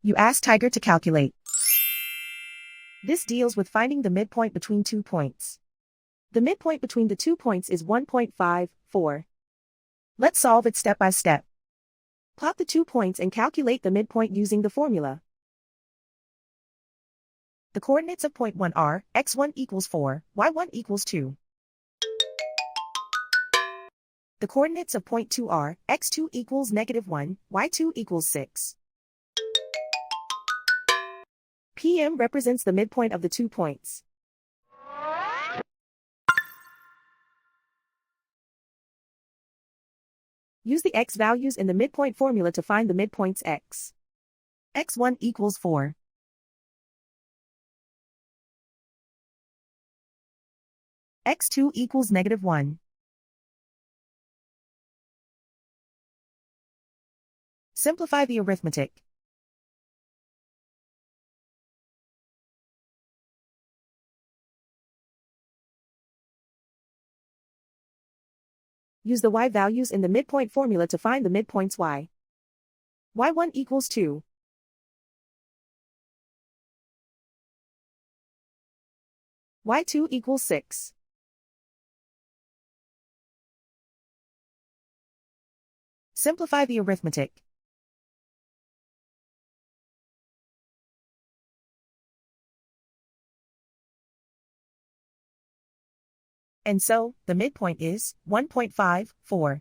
You ask Tiger to calculate. This deals with finding the midpoint between 2 points. The midpoint between the 2 points is 1.54. Let's solve it step by step. Plot the 2 points and calculate the midpoint using the formula. The coordinates of point 1 are x1 equals 4, y1 equals 2. The coordinates of point 2 are x2 equals -1, y2 equals 6. PM represents the midpoint of the 2 points. Use the x values in the midpoint formula to find the midpoints x. x1 equals 4. x2 equals -1. Simplify the arithmetic. Use the y values in the midpoint formula to find the midpoints y. y1 equals 2. y2 equals 6. Simplify the arithmetic. And so, the midpoint is 1.54.